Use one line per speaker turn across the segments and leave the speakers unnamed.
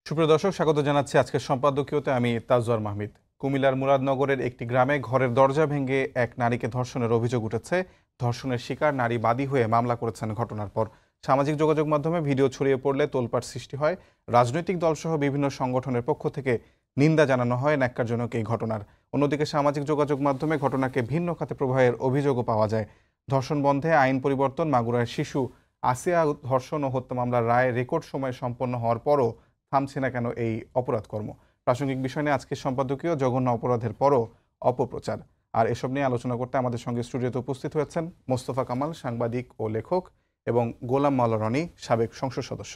সুপ্রিয় দর্শক, স্বাগত জানাচ্ছি আজকের সম্পাদকীয়তে। আমি তাজওয়ার মাহমিদ। কুমিল্লার মুরাদনগরের একটি গ্রামে ঘরের দরজা ভেঙে এক নারীকে ধর্ষণের অভিযোগ উঠেছে। ধর্ষণের শিকার নারী বাদী হয়ে মামলা করেছেন। ঘটনার পর সামাজিক যোগাযোগ মাধ্যমে ভিডিও ছড়িয়ে পড়লে তোলপাড় সৃষ্টি হয়। রাজনৈতিক দলসহ বিভিন্ন সংগঠনের পক্ষ থেকে নিন্দা জানানো হয় ন্যাক্কারজনক এই ঘটনার। অন্যদিকে সামাজিক যোগাযোগ মাধ্যমে ঘটনাকে ভিন্ন খাতে প্রবাহের অভিযোগও পাওয়া যায়। ধর্ষণ বন্ধে আইন পরিবর্তন, মাগুরার শিশু আসিয়া ধর্ষণ ও হত্যা মামলার রায় রেকর্ড সময়ে সম্পন্ন হওয়ার পরও থামছে না কেন এই অপরাধকর্ম? প্রাসঙ্গিক বিষয় নিয়ে আজকের সম্পাদকীয় জঘন্য অপরাধের পরও অপপ্রচার। আর এসব নিয়ে আলোচনা করতে আমাদের সঙ্গে স্টুডিওতে উপস্থিত হয়েছেন মোস্তফা কামাল, সাংবাদিক ও লেখক, এবং গোলাম মাওলা রনি, সাবেক সংসদ সদস্য।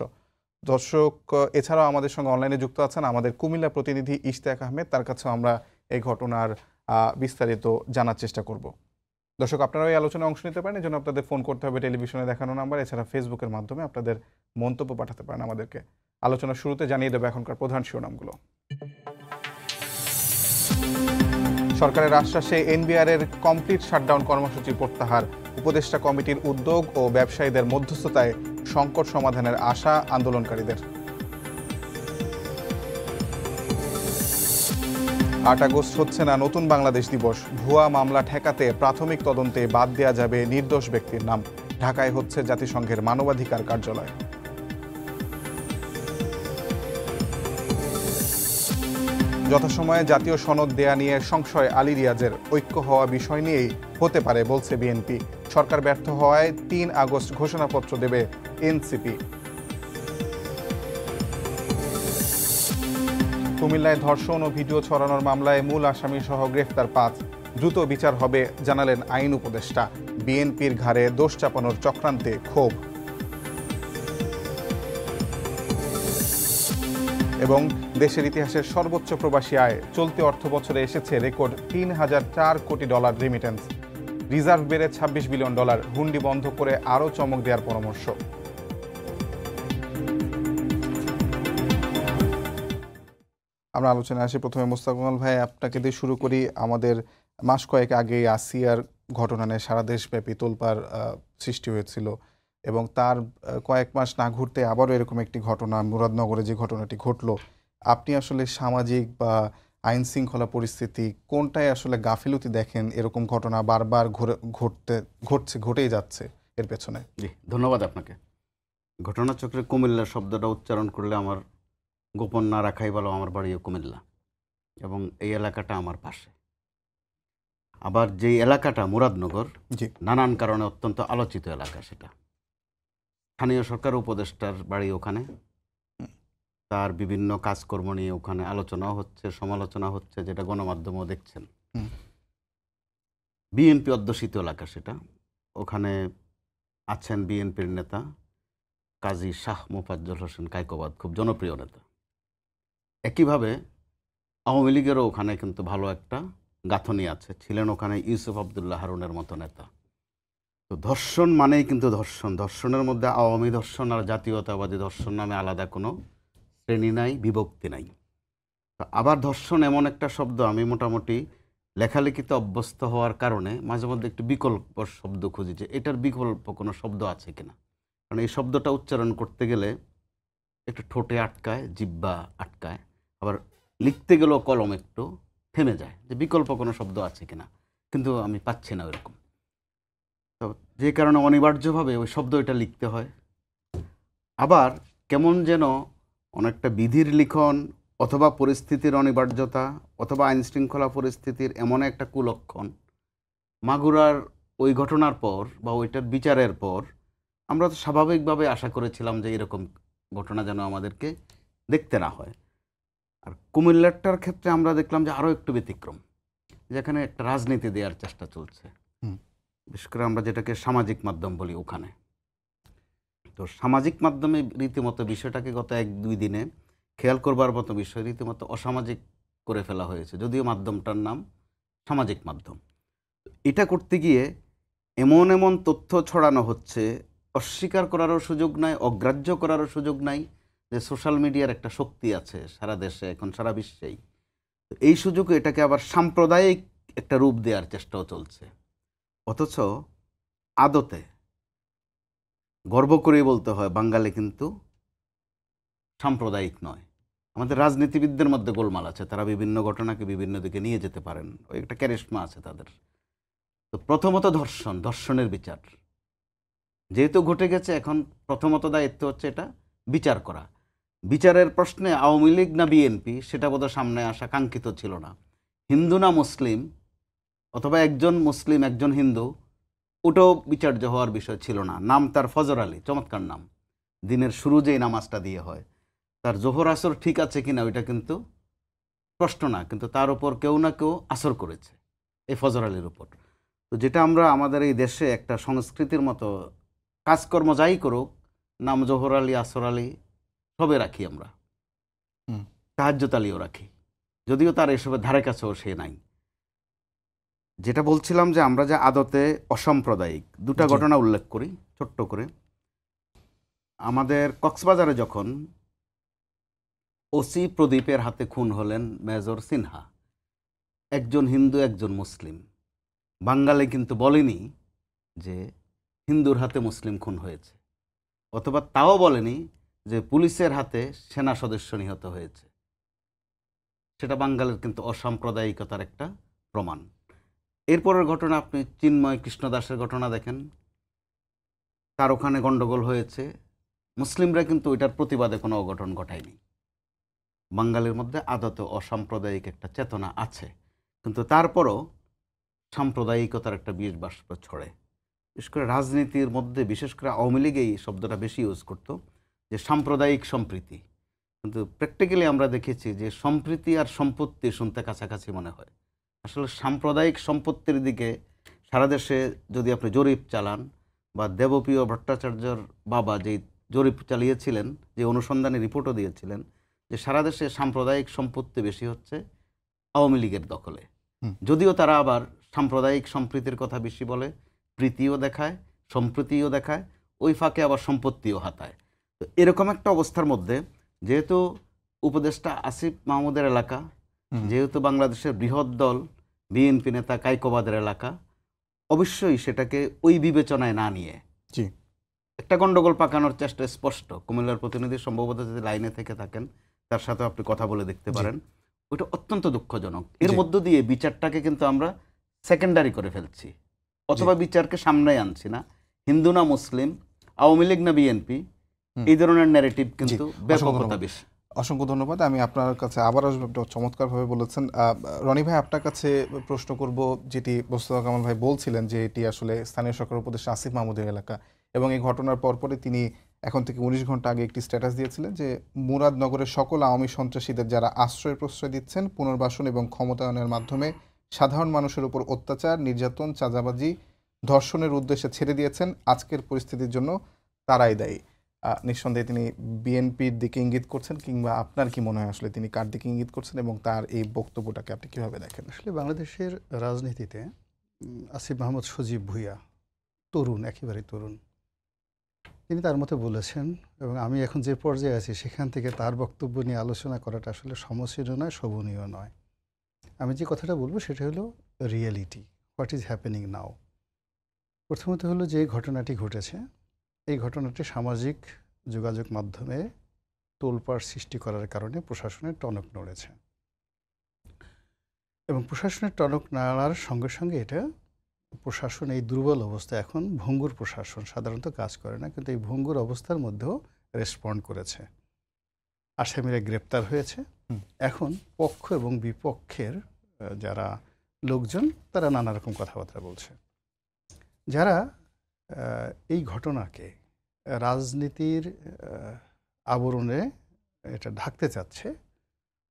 দর্শক, এছাড়াও আমাদের সঙ্গে অনলাইনে যুক্ত আছেন আমাদের কুমিল্লা প্রতিনিধি ইশতিয়াক আহমেদ। তার কাছেও আমরা এই ঘটনার বিস্তারিত জানার চেষ্টা করব। দর্শক, আপনারা এই আলোচনায় অংশ নিতে পারেন। এই জন্য আপনাদের ফোন করতে হবে টেলিভিশনে দেখানো নাম্বার। এছাড়া ফেসবুকের মাধ্যমে আপনাদের মন্তব্য পাঠাতে পারেন আমাদেরকে। আলোচনার শুরুতে জানিয়ে দেবো এখনকার প্রধান শিরোনামগুলো। সরকারের আশ্বাসে এনবিআর-এর কমপ্লিট শাটডাউন কর্মসূচি প্রত্যাহার। উপদেষ্টা কমিটির উদ্যোগ ও ব্যবসায়ীদের মধ্যস্থতায় সংকট সমাধানের আশা আন্দোলনকারীদের। 8 আগস্ট হচ্ছে না নতুন বাংলাদেশ দিবস। ভুয়া মামলা ঠেকাতে প্রাথমিক তদন্তে বাদ দেওয়া যাবে নির্দোষ ব্যক্তির নাম। ঢাকায় হচ্ছে জাতিসংঘের মানবাধিকার কার্যালয়। যথাসময়ে জাতীয় সনদ দেয়া নিয়ে সংশয় আলী রিয়াজের। ঐক্য হওয়া বিষয় নিয়েই হতে পারে বলছে বিএনপি। সরকার ব্যর্থ হওয়ায় 3 আগস্ট ঘোষণাপত্র দেবে এনসিপি। কুমিল্লায় ধর্ষণ ও ভিডিও ছড়ানোর মামলায় মূল আসামি সহ গ্রেফতার 5। দ্রুত বিচার হবে জানালেন আইন উপদেষ্টা। বিএনপির ঘাড়ে দোষ চাপানোর চক্রান্তে ক্ষোভ। এবং দেশের ইতিহাসের সর্বোচ্চ প্রবাসী আয়। চলতি অর্থ বছরে এসেছে রেকর্ড $3004 কোটি রেমিটেন্স। রিজার্ভ বেড়ে $26 বিলিয়ন। হুন্ডি বন্ধ করে আরও চমক দেওয়ার পরামর্শ। আমরা আলোচনায় আসি। প্রথমে মোস্তফা কামাল ভাই, আপনাকে দিয়ে শুরু করি। আমাদের মাস কয়েক আগে আসিয়ার ঘটনা নিয়ে সারা দেশব্যাপী তোলপাড় সৃষ্টি হয়েছিল, এবং তার কয়েক মাস না ঘুরতে আবারও এরকম একটি ঘটনা মুরাদনগরে যে ঘটনাটি ঘটলো। আপনি আসলে সামাজিক বা আইন শৃঙ্খলা পরিস্থিতি কোনটায় আসলে গাফিলতি দেখেন? এরকম ঘটনা বারবার ঘটেই যাচ্ছে, এর পেছনে।
জি, ধন্যবাদ আপনাকে। ঘটনাচক্রে কুমিল্লা শব্দটা উচ্চারণ করলে আমার গোপন না রাখাই ভালো। আমার বাড়িও কুমিল্লা এবং এই এলাকাটা আমার পাশে। আবার যেই এলাকাটা মুরাদনগর,
জি,
নানান কারণে অত্যন্ত আলোচিত এলাকা। সেটা স্থানীয় সরকার উপদেষ্টার বাড়ি ওখানে। তার বিভিন্ন কাজকর্ম নিয়ে ওখানে আলোচনাও হচ্ছে, সমালোচনা হচ্ছে, যেটা গণমাধ্যমেও দেখছেন। বিএনপি অধ্যুষিত এলাকা সেটা। ওখানে আছেন বিএনপির নেতা কাজী শাহ মোফাজ্জল হোসেন কায়কোবাদ, খুব জনপ্রিয় নেতা। একইভাবে আওয়ামী লীগেরও ওখানে কিন্তু ভালো একটা গাঁথনি আছে। ছিলেন ওখানে ইউসুফ আবদুল্লাহ হারুনের মতো নেতা। তো ধর্ষণ মানেই কিন্তু ধর্ষণ। ধর্ষণের মধ্যে আওয়ামী ধর্ষণ আর জাতীয়তাবাদী ধর্ষণ নামে আলাদা কোনো শ্রেণী নাই, বিভক্তি নাই। তো আবার ধর্ষণ এমন একটা শব্দ, আমি মোটামুটি লেখালেখিতে অভ্যস্ত হওয়ার কারণে মাঝে মধ্যে একটু বিকল্প শব্দ খুঁজি যে এটার বিকল্প কোনো শব্দ আছে কিনা। কারণ এই শব্দটা উচ্চারণ করতে গেলে একটু ঠোঁটে আটকায়, জিহ্বা আটকায়, আবার লিখতে গেলেও কলম একটু থেমে যায় যে বিকল্প কোনো শব্দ আছে কিনা, কিন্তু আমি পাচ্ছি না ওইরকম। তো যে কারণে অনিবার্যভাবে ওই শব্দ এটা লিখতে হয়। আবার কেমন যেন অনেকটা বিধির লিখন অথবা পরিস্থিতির অনিবার্যতা অথবা আইনশৃঙ্খলা পরিস্থিতির এমন একটা কুলক্ষণ। মাগুরার ওই ঘটনার পর বা ওইটার বিচারের পর আমরা তো স্বাভাবিকভাবে আশা করেছিলাম যে এরকম ঘটনা যেন আমাদেরকে দেখতে না হয়। আর কুমিল্লাটার ক্ষেত্রে আমরা দেখলাম যে আরও একটু ব্যতিক্রম, যেখানে একটা রাজনীতি দেওয়ার চেষ্টা চলছে। বিশেষ করে আমরা যেটাকে সামাজিক মাধ্যম বলি ওখানে। তো সামাজিক মাধ্যমে রীতিমতো বিষয়টাকে গত 1-2 দিনে খেয়াল করবার মতো বিষয় রীতিমতো অসামাজিক করে ফেলা হয়েছে, যদিও মাধ্যমটার নাম সামাজিক মাধ্যম। এটা করতে গিয়ে এমন এমন তথ্য ছড়ানো হচ্ছে, অস্বীকার করারও সুযোগ নাই, অগ্রাহ্য করারও সুযোগ নাই যে সোশ্যাল মিডিয়ার একটা শক্তি আছে সারা দেশে, এখন সারা বিশ্বেই। এই সুযোগে এটাকে আবার সাম্প্রদায়িক একটা রূপ দেওয়ার চেষ্টাও চলছে। অথচ আদতে গর্ব করে বলতে হয় বাঙালি কিন্তু সাম্প্রদায়িক নয়, আমাদের রাজনীতিবিদদের মধ্যে গোলমাল আছে, তারা বিভিন্ন ঘটনাকে বিভিন্ন দিকে নিয়ে যেতে পারেন, ওই একটা ক্যারিশমা আছে তাদের। তো প্রথমত ধর্ষণের বিচার যেহেতু ঘটে গেছে, এখন প্রথমত দায়িত্ব হচ্ছে এটা বিচার করা। বিচারের প্রশ্নে আওয়ামী লীগ না বিএনপি সেটা বোধহয় সামনে আসা কাঙ্ক্ষিত ছিল না। হিন্দু না মুসলিম, অথবা একজন মুসলিম একজন হিন্দু, ওটাও বিচার্য হওয়ার বিষয় ছিল না। নাম তার ফজর আলী, চমৎকার নাম। দিনের শুরু যেই নামাজটা দিয়ে হয়, তার জোহর আসর ঠিক আছে কিনা ওইটা কিন্তু প্রশ্ন না, কিন্তু তার উপর কেউ না কেউ আসর করেছে এই ফজর আলীর উপর। তো যেটা আমরা আমাদের এই দেশে একটা সংস্কৃতির মতো, কাজকর্ম যাই করুক, নাম জোহর আলী, আসর আলী সবে রাখি আমরা, তাহাজ্জুদ আলীও রাখি, যদিও তার এসবের ধারে কাছেও সে নাই। যেটা বলছিলাম যে আমরা যে আদতে অসাম্প্রদায়িক, দুটা ঘটনা উল্লেখ করি ছোট্ট করে। আমাদের কক্সবাজারে যখন ওসি প্রদীপের হাতে খুন হলেন মেজর সিনহা, একজন হিন্দু একজন মুসলিম, বাঙালি কিন্তু বলেনি যে হিন্দুর হাতে মুসলিম খুন হয়েছে, অথবা তাও বলেনি যে পুলিশের হাতে সেনা সদস্য নিহত হয়েছে। সেটা বাঙালির কিন্তু অসাম্প্রদায়িকতার একটা প্রমাণ। এরপরের ঘটনা আপনি চিন্ময় কৃষ্ণদাসের ঘটনা দেখেন, তার ওখানে গণ্ডগোল হয়েছে, মুসলিমরা কিন্তু ওইটার প্রতিবাদে কোনো অঘটন ঘটায়নি। বাঙালির মধ্যে আদতে অসাম্প্রদায়িক একটা চেতনা আছে, কিন্তু তারপরও সাম্প্রদায়িকতার একটা বীজ বাষ্প ছড়ে। বিশেষ করে রাজনীতির মধ্যে, বিশেষ করে আওয়ামী লীগ এই শব্দটা বেশি ইউজ করতো, যে সাম্প্রদায়িক সম্প্রীতি। কিন্তু প্র্যাকটিক্যালি আমরা দেখেছি যে সম্প্রীতি আর সম্পত্তি শুনতে কাছাকাছি মনে হয়। আসলে সাম্প্রদায়িক সম্পত্তির দিকে সারা দেশে যদি আপনি জরিপ চালান, বা দেবপ্রিয় ভট্টাচার্যর বাবা যে জরিপ চালিয়েছিলেন, যে অনুসন্ধানী রিপোর্টও দিয়েছিলেন, যে সারা দেশে সাম্প্রদায়িক সম্পত্তি বেশি হচ্ছে আওয়ামী লীগের দখলে। যদিও তারা আবার সাম্প্রদায়িক সম্প্রীতির কথা বেশি বলে, প্রীতিও দেখায়, সম্প্রীতিও দেখায়, ওই ফাঁকে আবার সম্পত্তিও হাতায়। তো এরকম একটা অবস্থার মধ্যে, যেহেতু উপদেষ্টা আসিফ মাহমুদের এলাকা, যেহেতু বাংলাদেশের বৃহৎ দল বিএনপি নেতা কায়কোবাদের এলাকা, অবশ্যই সেটাকে ওই বিবেচনায় না নিয়ে একটা গন্ডগোল পাকানোর চেষ্টা স্পষ্ট। কুমিল্লার প্রতিনিধি সম্ভবত যদি লাইনে থেকে থাকেন, তার সাথে আপনি কথা বলে দেখতে পারেন। ওইটা অত্যন্ত দুঃখজনক। এর মধ্য দিয়ে বিচারটাকে কিন্তু আমরা সেকেন্ডারি করে ফেলছি, অথবা বিচারকে সামনে আনছি না। হিন্দু না মুসলিম, আওয়ামী লীগ না বিএনপি, এই ধরনের ন্যারেটিভ কিন্তু ব্যাপকতা বেশি।
অসংখ্য ধন্যবাদ। আমি আপনার কাছে আবার আসবো, চমৎকারভাবে বলেছেন। রনি ভাই, আপনার কাছে প্রশ্ন করব, যেটি মোস্তফা কামাল ভাই বলছিলেন যে এটি আসলে স্থানীয় সরকার উপদেষ্টা আসিফ মাহমুদের এলাকা, এবং এই ঘটনার পরপরই তিনি এখন থেকে 19 ঘন্টা আগে একটি স্ট্যাটাস দিয়েছিলেন যে মুরাদনগরের সকল আওয়ামী সন্ত্রাসীদের যারা আশ্রয় প্রশ্রয় দিচ্ছেন, পুনর্বাসন এবং ক্ষমতায়নের মাধ্যমে সাধারণ মানুষের উপর অত্যাচার, নির্যাতন, চাঁদাবাজি, ধর্ষণের উদ্দেশ্যে ছেড়ে দিয়েছেন, আজকের পরিস্থিতির জন্য তারাই দায়ী। নিঃসন্দেহে তিনি বিএনপির দিকে ইঙ্গিত করছেন, কিংবা আপনার কি মনে হয় আসলে তিনি কার দিকে ইঙ্গিত করছেন, এবং তার এই বক্তব্যটাকে আপনি কিভাবে দেখেন?
আসলে বাংলাদেশের রাজনীতিতে আসিফ মাহমুদ সজীব ভুঁইয়া তরুণ, একেবারে তরুণ, তিনি তার মতো বলেছেন, এবং আমি এখন যে পর্যায়ে আছি সেখান থেকে তার বক্তব্য নিয়ে আলোচনা করাটা আসলে সমীচীন নয়, শোভনীয় নয়। আমি যে কথাটা বলবো সেটা হলো রিয়েলিটি, হোয়াট ইজ হ্যাপেনিং নাও। প্রথমত হলো যে ঘটনাটি ঘটেছে, এই ঘটনাটি সামাজিক যোগাযোগ মাধ্যমে তোলপাড় সৃষ্টি করার কারণে প্রশাসনের টনক নড়েছে, এবং প্রশাসনের টনক নাড়ার সঙ্গে সঙ্গে এটা প্রশাসন এই দুর্বল অবস্থা, এখন ভঙ্গুর প্রশাসন সাধারণত কাজ করে না, কিন্তু এই ভঙ্গুর অবস্থার মধ্যেও রেসপন্ড করেছে। আসামিরা গ্রেপ্তার হয়েছে। এখন পক্ষ এবং বিপক্ষের যারা লোকজন, তারা নানা রকম কথাবার্তা বলছে। যারা এই ঘটনাকে রাজনীতির আবরণে এটা ঢাকতে চাচ্ছে,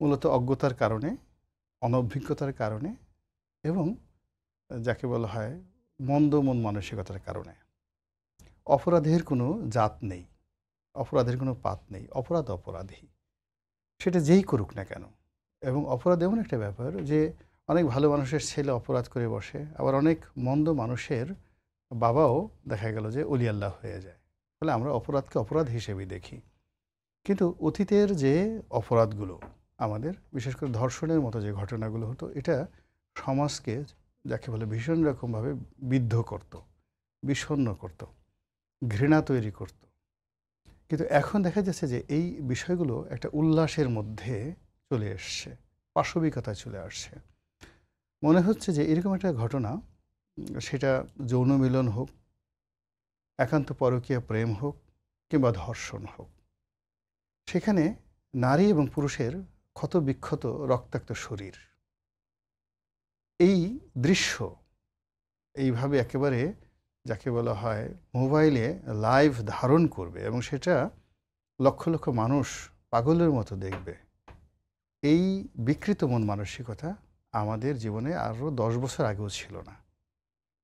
মূলত অজ্ঞতার কারণে, অনভিজ্ঞতার কারণে, এবং যাকে বলা হয় মন্দ মন মানসিকতার কারণে। অপরাধের কোনো জাত নেই, অপরাধের কোনো পাত নেই, অপরাধ অপরাধী, সেটা যেই করুক না কেন। এবং অপরাধ এমন একটা ব্যাপার যে অনেক ভালো মানুষের ছেলে অপরাধ করে বসে, আবার অনেক মন্দ মানুষের বাবাও দেখা গেল যে অলি আল্লাহ হয়ে যায়। ফলে আমরা অপরাধকে অপরাধ হিসেবেই দেখি। কিন্তু অতীতের যে অপরাধগুলো আমাদের, বিশেষ করে ধর্ষণের মতো যে ঘটনাগুলো হতো, এটা সমাজকে যাকে বলে ভীষণ রকমভাবে বিদ্ধ করত, বিষণ্ণ করত, ঘৃণা তৈরি করত। কিন্তু এখন দেখা যাচ্ছে যে এই বিষয়গুলো একটা উল্লাসের মধ্যে চলে এসছে, পাশবিকতায় চলে আসছে। মনে হচ্ছে যে এরকম একটা ঘটনা, সেটা যৌন মিলন হোক, একান্ত পরকীয়া প্রেম হোক, কিংবা ধর্ষণ হোক, সেখানে নারী এবং পুরুষের ক্ষতবিক্ষত রক্তাক্ত শরীর, এই দৃশ্য এইভাবে একেবারে যাকে বলা হয় মোবাইলে লাইভ ধারণ করবে এবং সেটা লক্ষ লক্ষ মানুষ পাগলের মতো দেখবে, এই বিকৃত মন মানসিকতা আমাদের জীবনে আরও 10 বছর আগেও ছিল না।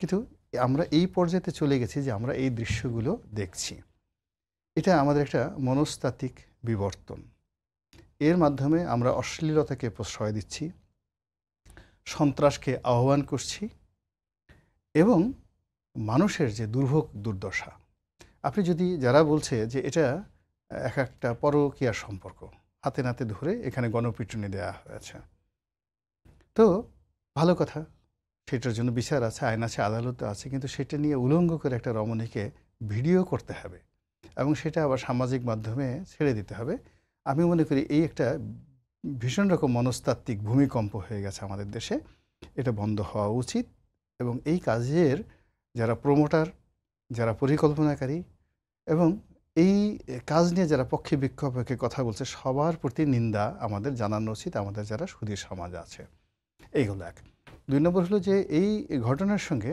কিন্তু আমরা এই পর্যায়েতে চলে গেছি যে আমরা এই দৃশ্যগুলো দেখছি। এটা আমাদের একটা মনস্তাত্ত্বিক বিবর্তন। এর মাধ্যমে আমরা অশ্লীলতাকে প্রশ্রয় দিচ্ছি, সন্ত্রাসকে আহ্বান করছি এবং মানুষের যে দুর্ভোগ দুর্দশা, আপনি যদি যারা বলছে যে এটা এক একটা পরকীয়ার সম্পর্ক, হাতে নাতে ধরে এখানে গণপিটুনি দেওয়া হয়েছে, তো ভালো কথা, সেটার জন্য বিচার আছে, আইন আছে, আদালত আছে, কিন্তু সেটা নিয়ে উলঙ্গ করে একটা রমণীকে ভিডিও করতে হবে এবং সেটা আবার সামাজিক মাধ্যমে ছেড়ে দিতে হবে। আমি মনে করি এই একটা ভীষণ রকম মনস্তাত্ত্বিক ভূমিকম্প হয়ে গেছে আমাদের দেশে। এটা বন্ধ হওয়া উচিত এবং এই কাজের যারা প্রমোটার, যারা পরিকল্পনাকারী এবং এই কাজ নিয়ে যারা পক্ষে বিক্ষোভকে কথা বলছে, সবার প্রতি নিন্দা আমাদের জানানো উচিত, আমাদের যারা সুধী সমাজ আছে। এইগুলো এক। 2 নম্বর হলো যে এই ঘটনার সঙ্গে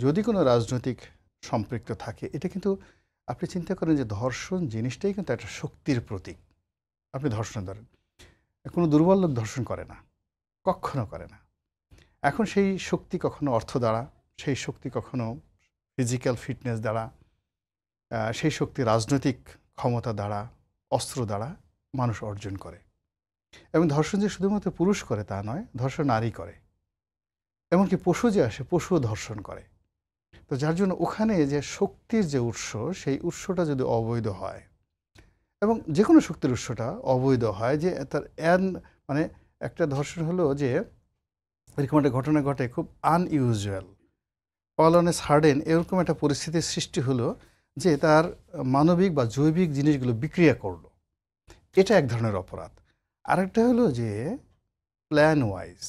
যদি কোনো রাজনৈতিক সম্পৃক্ত থাকে, এটা কিন্তু আপনি চিন্তা করেন যে ধর্ষণ জিনিসটাই কিন্তু একটা শক্তির প্রতীক। আপনি ধর্ষণ ধরেন, কোনো দুর্বল লোক ধর্ষণ করে না, কখনো করে না। এখন সেই শক্তি কখনো অর্থ দ্বারা, সেই শক্তি কখনো ফিজিক্যাল ফিটনেস দ্বারা, সেই শক্তি রাজনৈতিক ক্ষমতা দ্বারা, অস্ত্র দ্বারা মানুষ অর্জন করে। এবং ধর্ষণ যে শুধুমাত্র পুরুষ করে তা নয়, ধর্ষণ নারী করে, এমনকি পশু যে আসে, পশুও ধর্ষণ করে। তো যার জন্য ওখানে যে শক্তির যে উৎস, সেই উৎসটা যদি অবৈধ হয় এবং যে কোনো শক্তির উৎসটা অবৈধ হয়, যে তার মানে একটা ধর্ষণ হলো যে এরকম একটা ঘটনা ঘটে, খুব unusual, all on a sudden, এরকম একটা পরিস্থিতির সৃষ্টি হলো যে তার মানবিক বা জৈবিক জিনিসগুলো বিক্রিয়া করলো, এটা এক ধরনের অপরাধ। আরেকটা হলো যে প্ল্যান ওয়াইজ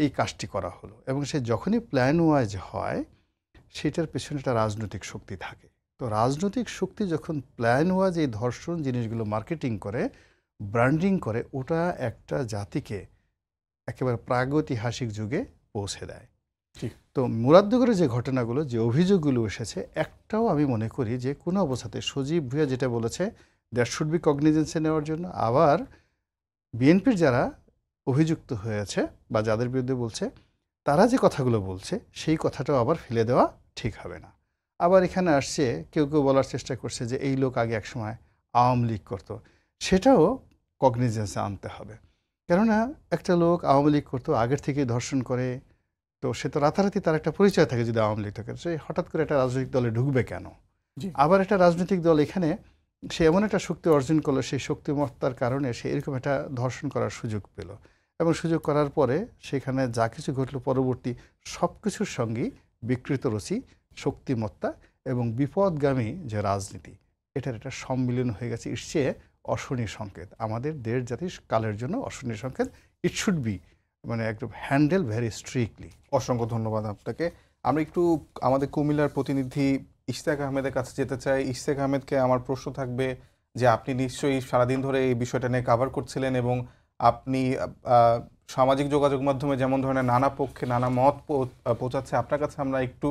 এই কাজটি করা হলো এবং সে যখনই প্ল্যান ওয়াইজ হয়, সেটার পেছনে একটা রাজনৈতিক শক্তি থাকে। তো রাজনৈতিক শক্তি যখন প্ল্যান ওয়াইজ এই ধর্ষণ জিনিসগুলো মার্কেটিং করে, ব্র্যান্ডিং করে, ওটা একটা জাতিকে একেবারে প্রাগৈতিহাসিক যুগে পৌঁছে দেয়।
ঠিক।
তো মুরাদনগরের যে ঘটনাগুলো, যে অভিযোগগুলো এসেছে, একটাও আমি মনে করি যে কোনো অবস্থাতে সজীব ভুঁইয়া যেটা বলেছে, দ্যাট শুড বি কগনিজেন্সে নেওয়ার জন্য, আবার বিএনপির যারা অভিযুক্ত হয়েছে বা যাদের বিরুদ্ধে বলছে, তারা যে কথাগুলো বলছে সেই কথাটাও আবার ফেলে দেওয়া ঠিক হবে না। আবার এখানে আসছে কেউ কেউ বলার চেষ্টা করছে যে এই লোক আগে একসময় আওয়ামী লীগ করতো, সেটাও কগনিজেন্সে আনতে হবে। কেননা একটা লোক আওয়ামী লীগ করতো, আগের থেকেই ধর্ষণ করে, তো সে তো রাতারাতি তার একটা পরিচয় থাকে যদি আওয়ামী লীগ থাকে, সে হঠাৎ করে একটা রাজনৈতিক দলে ঢুকবে কেন? আবার একটা রাজনৈতিক দল এখানে সে এমন একটা শক্তি অর্জন করলো, সেই শক্তিমত্তার কারণে সে এরকম একটা ধর্ষণ করার সুযোগ পেল এবং সুযোগ করার পরে সেখানে যা কিছু ঘটলো, পরবর্তী সব কিছুর সঙ্গেই বিকৃত রুচি, শক্তিমত্তা এবং বিপদগামী যে রাজনীতি, এটার একটা সম্মিলন হয়ে গেছে। ইটস এ অশনি সংকেত, আমাদের দেশ জাতির কালের জন্য অশনি সংকেত। ইট শুড বি মানে একদম হ্যান্ডেল ভেরি স্ট্রিক্টলি।
অসংখ্য ধন্যবাদ আপনাকে। আমরা একটু আমাদের কুমিল্লার প্রতিনিধি ইশতিয়াক আহমেদের কাছে যেতে চাই। ইশতিয়াক আহমেদকে আমার প্রশ্ন থাকবে যে আপনি নিশ্চয়ই সারাদিন ধরে এই বিষয়টা নিয়ে কভার করছিলেন এবং আপনি সামাজিক যোগাযোগ মাধ্যমে যেমন ধরনের নানা পক্ষে নানা মত পৌঁছাচ্ছে, আপনার কাছে আমরা একটু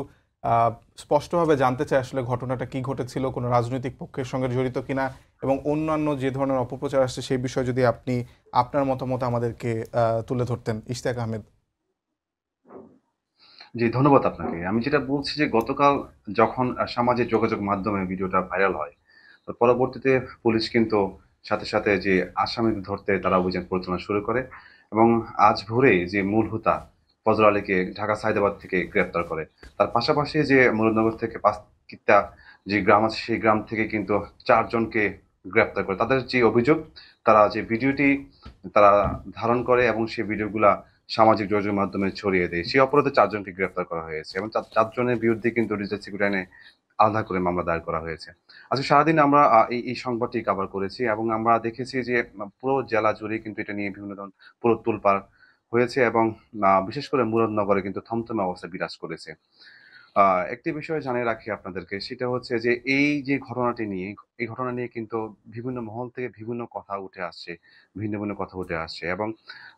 স্পষ্টভাবে জানতে চাই আসলে ঘটনাটা কি ঘটেছিল, কোনো রাজনৈতিক পক্ষের সঙ্গে জড়িত কিনা এবং অন্যান্য যে ধরনের অপপ্রচার আসছে সেই বিষয়ে যদি আপনি আপনার মতামত আমাদেরকে তুলে ধরতেন। ইশতিয়াক আহমেদ।
জি, ধন্যবাদ আপনাকে। আমি যেটা বলছি যে গতকাল যখন সামাজিক যোগাযোগ মাধ্যমে ভিডিওটা ভাইরাল হয়, তো পরবর্তীতে পুলিশ কিন্তু সাথে সাথে যে আসামিদের ধরতে তারা অভিযান পরিচালনা শুরু করে এবং আজ ভোরে যে মূল হোতা ফজল আলীকে ঢাকা সায়দাবাদ থেকে গ্রেপ্তার করে। তার পাশাপাশি যে মুরাদনগর থেকে পাঁচকিত্তা যে গ্রাম আছে, সেই গ্রাম থেকে কিন্তু 4 জনকে গ্রেপ্তার করে। তাদের যে অভিযোগ, তারা যে ভিডিওটি তারা ধারণ করে এবং সেই ভিডিওগুলা সামাজিক যোগাযোগের মাধ্যমে ছড়িয়ে দেয়, সেই অপরাধে 4 জনকে গ্রেফতার করা হয়েছে এবং 4 জনের বিরুদ্ধে কিন্তু ডিজিটাল সিকিউরিটি আইনে আলাদা করে মামলা দায়ের করা হয়েছে। আজকে সারাদিন আমরা এই সংবাদটি কভার করেছি এবং আমরা দেখেছি যে পুরো জেলা জুড়ে কিন্তু এটা নিয়ে বিভিন্ন ধরনের পুরো তোলপাড় হয়েছে এবং বিশেষ করে মুরাদনগরে কিন্তু থমথমে অবস্থা বিরাজ করেছে। একটি বিষয় জানিয়ে রাখি আপনাদেরকে, সেটা হচ্ছে যে এই যে ঘটনাটি নিয়ে, এই ঘটনা নিয়ে কিন্তু বিভিন্ন মহল থেকে বিভিন্ন কথা উঠে আসছে, ভিন্ন ভিন্ন কথা উঠে আসছে এবং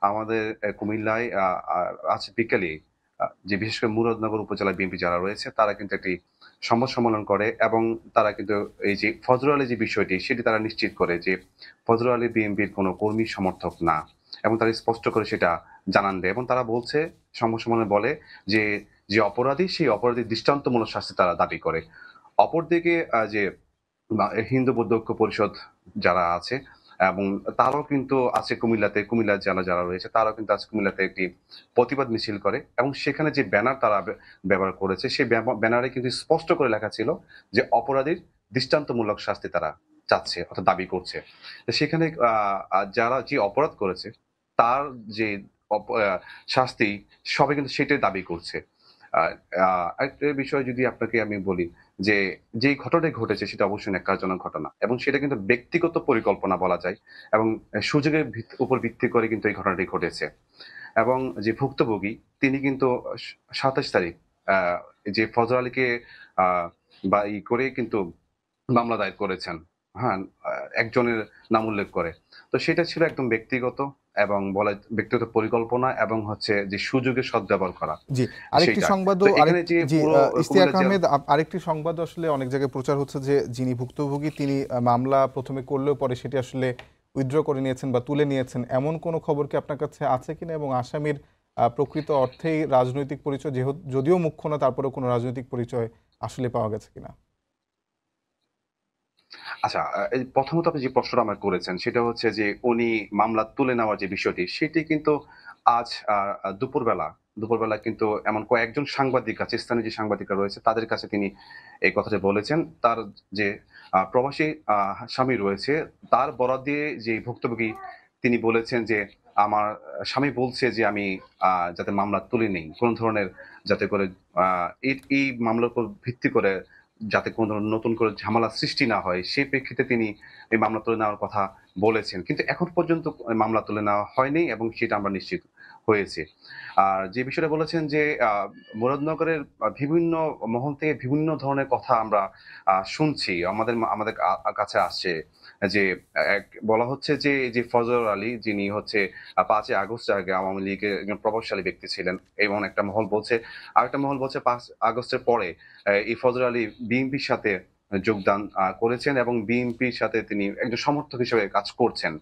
আমাদের কুমিল্লায় আজ বিকেলে যে বিশেষ করে মুরাদনগর উপজেলা বিএনপি যারা রয়েছে তারা কিন্তু একটি সংবাদ সম্মেলন করে এবং তারা কিন্তু এই যে ফজলুর আলী যে বিষয়টি সেটি তারা নিশ্চিত করে যে ফজলুর আলী বিএনপির কোনো কর্মী সমর্থক না এবং তারা স্পষ্ট করে সেটা জানান দেয় এবং তারা বলছে, সংবাদ সম্মেলনে বলে যে যে অপরাধী সেই অপরাধীর দৃষ্টান্তমূলক শাস্তি তারা দাবি করে। অপরদিকে যে হিন্দু বৌদ্ধ ঐক্য পরিষদ যারা আছে এবং তারাও কিন্তু আছে কুমিল্লা জেলা যারা রয়েছে তারাও কিন্তু আছে কুমিল্লাতে একটি প্রতিবাদ মিছিল করে এবং সেখানে যে ব্যানার তারা ব্যবহার করেছে সেই ব্যানারে কিন্তু স্পষ্ট করে লেখা ছিল যে অপরাধীর দৃষ্টান্তমূলক শাস্তি তারা চাচ্ছে অর্থাৎ দাবি করছে। তো সেখানে যারা যে অপরাধ করেছে তার যে শাস্তি সবাই কিন্তু সেটাই দাবি করছে। একটা বিষয় যদি আপনাকে আমি বলি যে যেই ঘটনাটি ঘটেছে সেটা অবশ্যই ন্যাক্কারজনক ঘটনা এবং সেটা কিন্তু ব্যক্তিগত পরিকল্পনা বলা যায় এবং সুযোগের উপর ভিত্তি করে কিন্তু এই ঘটনাটি ঘটেছে এবং যে ভুক্তভোগী তিনি কিন্তু ২৭ তারিখ যে ফজর আলীকে বা ই করে কিন্তু মামলা দায়ের করেছেন, হ্যাঁ, একজনের নাম উল্লেখ করে। তো সেটা ছিল একদম ব্যক্তিগত এবং বলা ব্যক্তিগত পরিকল্পনা এবং হচ্ছে যে সুযোগের সদ্ব্যবহার করা।
জি, আরেকটি
সেইটা।
সংবাদও
তো এখানে যে
জি,
পুরো
ইশতিয়াক
কুমিল্লা
আহমেদ আরেকটি সংবাদ আসলে অনেক জায়গায় প্রচার হচ্ছে যে যিনি ভুক্তভোগী তিনি মামলা প্রথমে করলেও পরে সেটি আসলে উইথড্র করে নিয়েছেন বা তুলে নিয়েছেন, এমন কোনো খবর কি আপনার কাছে আছে কিনা এবং আসামির প্রকৃত অর্থেই রাজনৈতিক পরিচয় যদিও মুখ্য না তারপরেও কোনো রাজনৈতিক পরিচয় আসলে পাওয়া গেছে কিনা?
আচ্ছা, এই প্রথমত আপনি যে প্রশ্নটা আমাকে করেছেন সেটা হচ্ছে যে উনি মামলা তুলে নেওয়ার যে বিষয়টি সেটি কিন্তু আজ দুপুরবেলা কিন্তু এমন কয়েকজন সাংবাদিক আছে, স্থানীয় যে সাংবাদিকরা রয়েছে তাদের কাছে তিনি এই কথাটি বলেছেন। তার যে প্রবাসী স্বামী রয়েছে তার বরাত দিয়ে যে ভুক্তভোগী তিনি বলেছেন যে আমার স্বামী বলছে যে আমি যাতে মামলা তুলে নেই, কোন ধরনের যাতে করে এই মামলার উপর ভিত্তি করে যাতে কোনো ধরনের নতুন করে ঝামেলা সৃষ্টি না হয় সেই প্রেক্ষিতে তিনি এই মামলা তুলে নেওয়ার কথা বলেছেন। কিন্তু এখন পর্যন্ত মামলা তুলে নেওয়া হয়নি এবং সেটা আমরা নিশ্চিত হয়েছে। আর যে বিষয়টা বলেছেন যে মুরাদনগরের বিভিন্ন মহল থেকে বিভিন্ন ধরনের কথা আমরা শুনছি, আমাদের কাছে আসছে যে বলা হচ্ছে যে এই যে ফজল আলী যিনি হচ্ছে ৫ই আগস্টের আগে আওয়ামী লীগের একজন প্রভাবশালী ব্যক্তি ছিলেন এবং একটা মহল বলছে, আরেকটা মহল বলছে ৫ আগস্টের পরে এই ফজল আলী বিএনপির সাথে যোগদান করেছেন এবং বিএনপির সাথে তিনি একজন সমর্থক হিসেবে কাজ করছেন।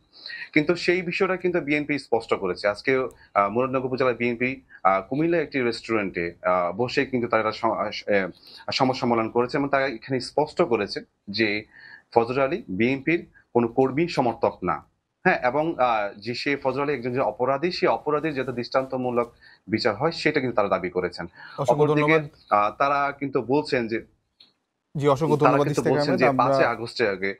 কিন্তু সেই বিষয়টা কিন্তু বিএনপি স্পষ্ট করেছে। আজকে মুরাদনগর উপজেলা বিএনপি কুমিল্লা একটি রেস্টুরেন্টে বসে কিন্তু তারা সংবাদ সম্মেলন করেছে এবং তারা এখানে স্পষ্ট করেছে যে ফজল আলী বিএনপির কোনো কর্মী সমর্থক না। হ্যাঁ, এবং যে সে ফজল আলী একজন যে অপরাধী, সেই অপরাধীর যাতে দৃষ্টান্তমূলক বিচার হয় সেটা কিন্তু তারা দাবি করেছেন।
অসংখ্য
অপরদিকে
ধন্যবাদ।
তারা কিন্তু বলছেন যে
জি, অসংখ্য
তারা
ধন্যবাদ
কিন্তু
ইশতিয়াক
বলছেন
আহমেদ।
যে
আমরা
৫ই আগস্টের আগে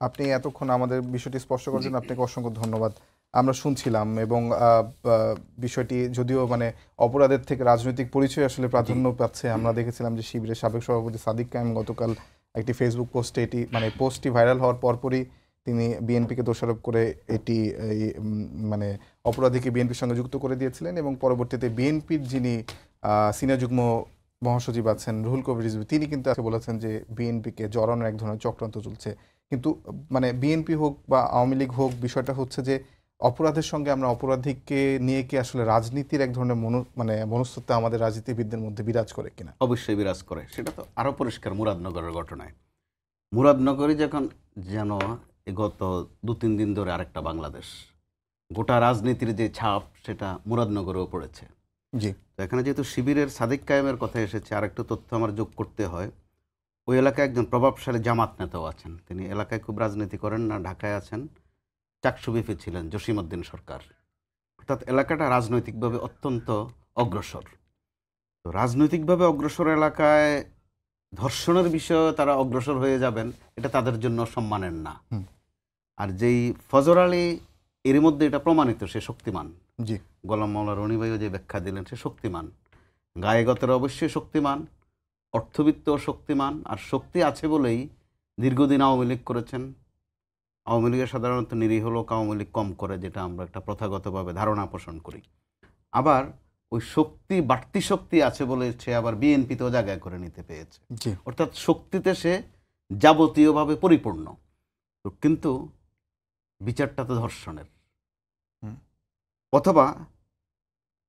আপনি এতক্ষণ আমাদের বিষয়টি স্পষ্ট করার
জি।
জন্য আপনাকে অসংখ্য ধন্যবাদ। আমরা শুনছিলাম এবং বিষয়টি যদিও মানে অপরাধের থেকে রাজনৈতিক পরিচয় আসলে প্রাধান্য পাচ্ছে। আমরা দেখেছিলাম যে শিবিরের সাবেক সভাপতি সাদিক কায়েম গতকাল একটি ফেসবুক পোস্টে পোস্টটি ভাইরাল হওয়ার পরপরই তিনি বিএনপিকে দোষারোপ করে মানে অপরাধীকে বিএনপির সঙ্গে যুক্ত করে দিয়েছিলেন এবং পরবর্তীতে বিএনপির যিনি সিনিয়র যুগ্ম মহাসচিব আছেন রুহুল কবির রিজভী তিনি কিন্তু আজকে বলেছেন যে বিএনপিকে জড়ানোর এক ধরনের চক্রান্ত চলছে। কিন্তু মানে বিএনপি হোক বা আওয়ামী লীগ হোক, বিষয়টা হচ্ছে যে অপরাধের সঙ্গে আমরা অপরাধীকে নিয়ে কি আসলে রাজনীতির এক ধরনের মনস্তত্ত্ব আমাদের রাজনীতিবিদদের মধ্যে বিরাজ করে কিনা?
অবশ্যই বিরাজ করে। সেটা তো আরও পরিষ্কার মুরাদনগরের ঘটনায়। মুরাদনগরই যখন যেন গত ২-৩ দিন ধরে আরেকটা বাংলাদেশ, গোটা রাজনীতির যে ছাপ সেটা মুরাদনগরেও পড়েছে।
জি,
তো এখানে যেহেতু শিবিরের সাদিক কায়েমের কথা এসেছে, আরেকটা তথ্য আমার যোগ করতে হয়। ওই এলাকায় একজন প্রভাবশালী জামাত নেতাও আছেন, তিনি এলাকায় খুব রাজনীতি করেন না, ঢাকায় আছেন, চাকসু বিপি ছিলেন জসিমউদ্দিন সরকার। অর্থাৎ এলাকাটা রাজনৈতিকভাবে অত্যন্ত অগ্রসর। তো রাজনৈতিকভাবে অগ্রসর এলাকায় ধর্ষণের বিষয়ে তারা অগ্রসর হয়ে যাবেন, এটা তাদের জন্য সম্মানের না। আর যেই ফজর আলী এর মধ্যে এটা প্রমাণিত সে শক্তিমান।
জি,
গোলাম মাওলা রনি ভাইও যে ব্যাখ্যা দিলেন সে শক্তিমান, গায়ে গতরে অবশ্যই শক্তিমান, অর্থবিত্ত শক্তিমান আর শক্তি আছে বলেই দীর্ঘদিন আওয়ামী লীগ করেছেন। আওয়ামী লীগের সাধারণত নিরীহ লোক আওয়ামী লীগ কম করে, যেটা আমরা একটা প্রথাগতভাবে ধারণা পোষণ করি। আবার ওই শক্তি, বাড়তি শক্তি আছে বলে সে আবার বিএনপিতেও জায়গা করে নিতে পেরেছে।
জি
অর্থাৎ শক্তিতে সে যাবতীয়ভাবে পরিপূর্ণ, কিন্তু বিচারটা তো ধর্ষণের।
হুম।
অথবা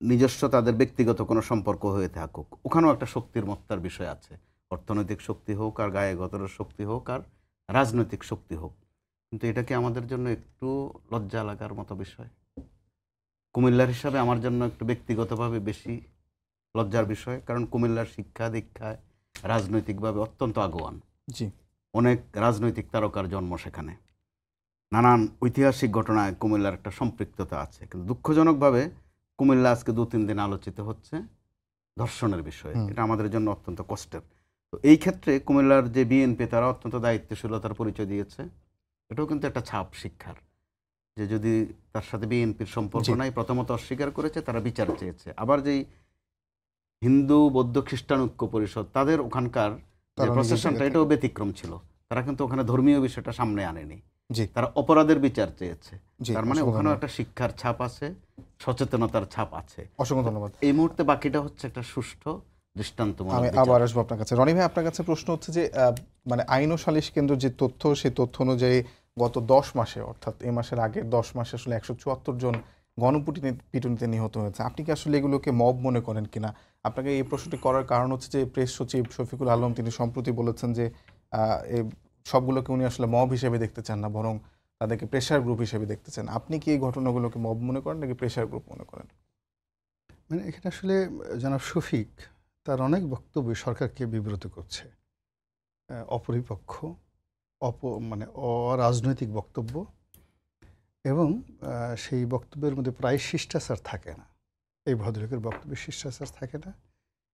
নিজস্ব তাদের ব্যক্তিগত কোনো সম্পর্ক হয়ে থাকুক, ওখানেও একটা শক্তির মত্তার বিষয় আছে। অর্থনৈতিক শক্তি হোক আর গায়ে গতরের শক্তি হোক আর রাজনৈতিক শক্তি হোক, কিন্তু এটা কি আমাদের জন্য একটু লজ্জা লাগার মতো বিষয়? কুমিল্লার হিসাবে আমার জন্য একটু ব্যক্তিগতভাবে বেশি লজ্জার বিষয়, কারণ কুমিল্লার শিক্ষা দীক্ষায় রাজনৈতিকভাবে অত্যন্ত আগুয়ান।
জি
অনেক রাজনৈতিক তারকার জন্ম সেখানে, নানান ঐতিহাসিক ঘটনায় কুমিল্লার একটা সম্পৃক্ততা আছে। কিন্তু দুঃখজনকভাবে কুমিল্লা আজকে 2-3 দিন আলোচিত হচ্ছে ধর্ষণের বিষয়ে। এটা আমাদের জন্য অত্যন্ত কষ্টের। তো এই ক্ষেত্রে কুমিল্লার যে বিএনপি, তারা অত্যন্ত দায়িত্বশীলতার পরিচয় দিয়েছে। এটাও কিন্তু একটা ছাপ শিক্ষার, যে যদি তার সাথে বিএনপির সম্পর্ক নাই, প্রথমত অস্বীকার করেছে, তারা বিচার চেয়েছে। আবার যেই হিন্দু বৌদ্ধ খ্রিস্টান ঐক্য পরিষদ, তাদের ওখানকার যে প্রসেশনটা, এটাও ব্যতিক্রম ছিল। তারা কিন্তু ওখানে ধর্মীয় বিষয়টা সামনে আনেনি,
জি
তারা অপরাধের বিচার চেয়েছে।
জি
তার মানে ওখানেও একটা শিক্ষার ছাপ আছে, সচেতনতার ছাপ আছে।
অসংখ্য ধন্যবাদ।
এই মুহূর্তে বাকিটা হচ্ছে একটা সুষ্ঠু দৃষ্টান্তমূলক
আমি
বিচার।
আবার আসবো আপনার কাছে। রনি ভাই, আপনার কাছে প্রশ্ন হচ্ছে যে মানে আইন ও সালিশ কেন্দ্র যে তথ্য, সেই তথ্য অনুযায়ী গত 10 মাসে, অর্থাৎ এই মাসের আগের 10 মাসে আসলে 174 জন গণপিটুনিতে নিহত হয়েছে। আপনি কি আসলে এগুলোকে মব মনে করেন কিনা? আপনাকে এই প্রশ্নটি করার কারণ হচ্ছে যে প্রেস সচিব শফিকুল আলম তিনি সম্প্রতি বলেছেন যে এই সবগুলোকে উনি আসলে মব হিসেবে দেখতে চান না, বরং তাদেরকে প্রেশার গ্রুপ হিসেবে দেখতে চান। আপনি কি এই ঘটনাগুলোকে মব মনে করেন নাকি প্রেশার গ্রুপ মনে করেন?
মানে এখানে আসলে জনাব শফিক তার অনেক বক্তব্য সরকারকে বিব্রত করছে। অপরিপক্ষ, মানে অরাজনৈতিক বক্তব্য, এবং সেই বক্তব্যের মধ্যে প্রায় শিষ্টাচার থাকে না। এই ভদ্রলোকের বক্তব্যে শিষ্টাচার থাকে না।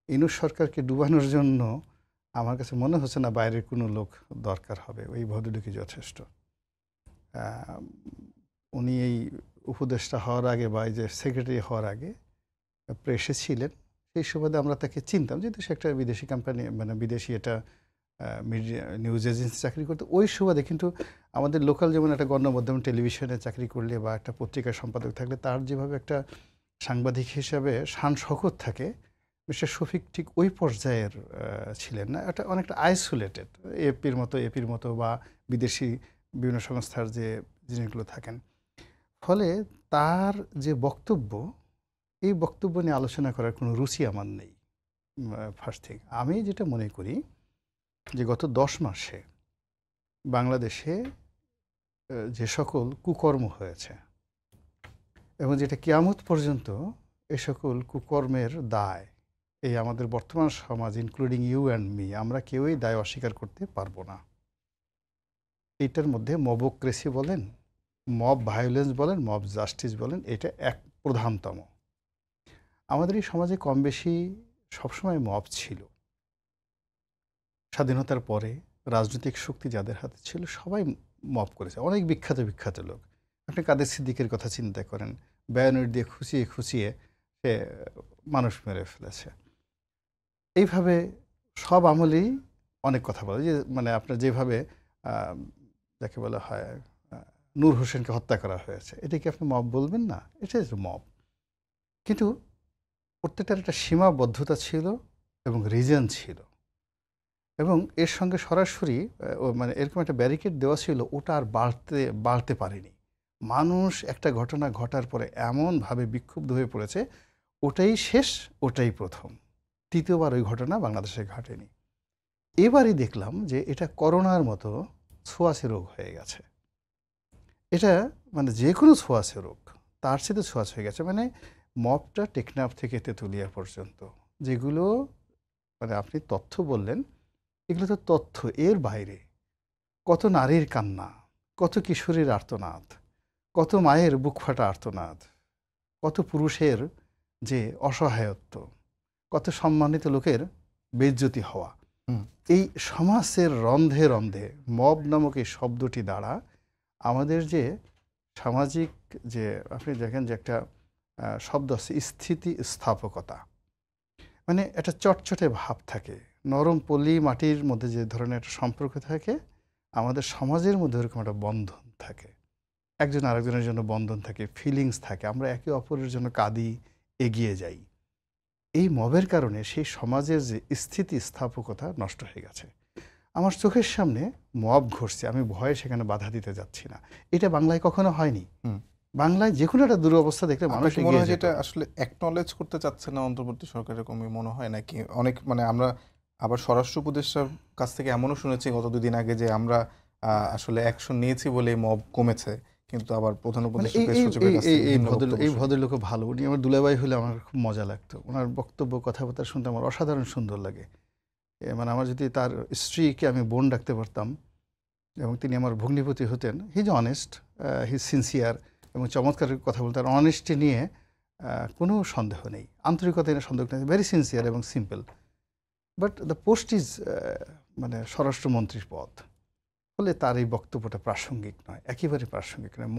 ইউনূস সরকারকে ডুবানোর জন্য আমার কাছে মনে হচ্ছে না বাইরের কোনো লোক দরকার হবে, ওই ভদ্রলোকই যথেষ্ট। উনি এই উপদেষ্টা হওয়ার আগে বা এই যে সেক্রেটারি হওয়ার আগে প্রেসে ছিলেন, সেই সুবাদে আমরা তাকে চিনতাম, যেহেতু সে একটা বিদেশি কোম্পানি, মানে বিদেশি এটা মিডিয়া নিউজ এজেন্সি চাকরি করতে, ওই সুবাদে। কিন্তু আমাদের লোকাল যেমন একটা গণমাধ্যম টেলিভিশনে চাকরি করলে বা একটা পত্রিকার সম্পাদক থাকলে তার যেভাবে একটা সাংবাদিক হিসাবে শান শকত থাকে, মিস্টার শফিক ঠিক ওই পর্যায়ের ছিলেন না। এটা অনেকটা আইসোলেটেড, এপির মতো বা বিদেশি বিভিন্ন সংস্থার যে জিনিসগুলো থাকেন। ফলে তার যে বক্তব্য, এই বক্তব্য নিয়ে আলোচনা করার কোনো রুচি আমার নেই। ফার্স্ট থিং, আমি যেটা মনে করি যে গত 10 মাসে বাংলাদেশে যে সকল কুকর্ম হয়েছে এবং যেটা কিয়ামত পর্যন্ত এ সকল কুকর্মের দায় এই আমাদের বর্তমান সমাজ, ইনক্লুডিং ইউ অ্যান্ড মি, আমরা কেউই দায় অস্বীকার করতে পারবো না। এইটার মধ্যে মবক্রেসি বলেন, মব ভায়োলেন্স বলেন, মব জাস্টিস বলেন, এটা এক প্রধানতম। আমাদের এই সমাজে কম বেশি সবসময় মব ছিল। স্বাধীনতার পরে রাজনৈতিক শক্তি যাদের হাতে ছিল সবাই মব করেছে। অনেক বিখ্যাত লোক, আপনি কাদের সিদ্দিকের কথা চিন্তা করেন, বায়োনেট দিয়ে খুঁচিয়ে সে মানুষ মেরে ফেলেছে। এইভাবে সব আমলেই অনেক কথা বলে, যে মানে আপনার যেভাবে যাকে বলা হয় নূর হোসেনকে হত্যা করা হয়েছে, এটাকে আপনি মব বলবেন না? এটা মব। কিন্তু প্রত্যেকটার একটা সীমাবদ্ধতা ছিল এবং রিজন ছিল, এবং এর সঙ্গে সরাসরি মানে এরকম একটা ব্যারিকেড দেওয়া ছিল, ওটা আর বাড়তে পারেনি। মানুষ একটা ঘটনা ঘটার পরে এমনভাবে বিক্ষুব্ধ হয়ে পড়েছে, ওটাই শেষ, ওটাই প্রথম, তৃতীয়বার ওই ঘটনা বাংলাদেশে ঘটেনি। এবারই দেখলাম যে এটা করোনার মতো ছোঁয়াচে রোগ হয়ে গেছে। এটা মানে যে কোনো ছোঁয়াচে রোগ, তার সাথে ছোঁয়াচে হয়ে গেছে। মানে মবটা টেকনাফ থেকে তেঁতুলিয়া পর্যন্ত, যেগুলো মানে আপনি তথ্য বললেন, এগুলো তো তথ্য, এর বাইরে কত নারীর কান্না, কত কিশোরীর আর্তনাদ, কত মায়ের বুক ফাটা আর্তনাদ, কত পুরুষের যে অসহায়ত্ব, কত সম্মানিত লোকের বেইজ্জতি হওয়া। এই সমাজের রন্ধে রন্ধে মব নামক এই শব্দটি দ্বারা আমাদের যে সামাজিক, যে আপনি দেখেন যে একটা শব্দ আছে স্থিতিস্থাপকতা, মানে একটা চটচটে ভাব থাকে, নরম পলি মাটির মধ্যে যে ধরনের একটা সম্পর্ক থাকে, আমাদের সমাজের মধ্যে এরকম একটা বন্ধন থাকে, একজন আরেকজনের জন্য বন্ধন থাকে, ফিলিংস থাকে, আমরা একে অপরের জন্য কাঁদি, এগিয়ে যাই। এই মবের কারণে সেই সমাজের যে স্থিতিস্থাপকতা নষ্ট হয়ে গেছে। আমার চোখের সামনে মব ঘটছে, আমি ভয়ে সেখানে বাধা দিতে যাচ্ছি না। এটা বাংলায় কখনো হয়নি। বাংলায় যে কোনো একটা দুরবস্থা দেখলে মানুষ
মনে হয়
এগিয়ে যেত।
যেটা আসলে অ্যাকনলেজ করতে চাচ্ছে না অন্তর্বর্তী সরকার, এরকমই মনে হয় নাকি? অনেক মানে আমরা আবার স্বরাষ্ট্র উপদেষ্টার কাছ থেকে এমনও শুনেছি গত 2 দিন আগে যে আমরা আসলে অ্যাকশন নিয়েছি বলে মব কমেছে, কিন্তু আবার প্রধান
মানে
উপদেষ্টা প্রেস সচিবের কাছ থেকে ভিন্ন বক্তব্য
এই
শুনি।
ভদ্রলোকও ভালো, উনি আমার দুলাভাই হলে আমার খুব মজা লাগতো। ওনার বক্তব্য কথাবার্তা শুনতে আমার অসাধারণ সুন্দর লাগে। মানে আমার যদি তার স্ত্রীকে আমি বোন ডাকতে পারতাম এবং তিনি আমার ভগ্নিপতি হতেন, he is honest, he is sincere এবং চমৎকার কথা বলতেন। অনেস্টি নিয়ে কোনো সন্দেহ নেই, আন্তরিকতা নিয়ে সন্দেহ নেই, ভেরি সিনসিয়ার এবং simple. But the post is মানে স্বরাষ্ট্রমন্ত্রীর পদ, ফলে তার এই বক্তব্যটা প্রাসঙ্গিক নয়, একেবারে প্রাসঙ্গিক নয়।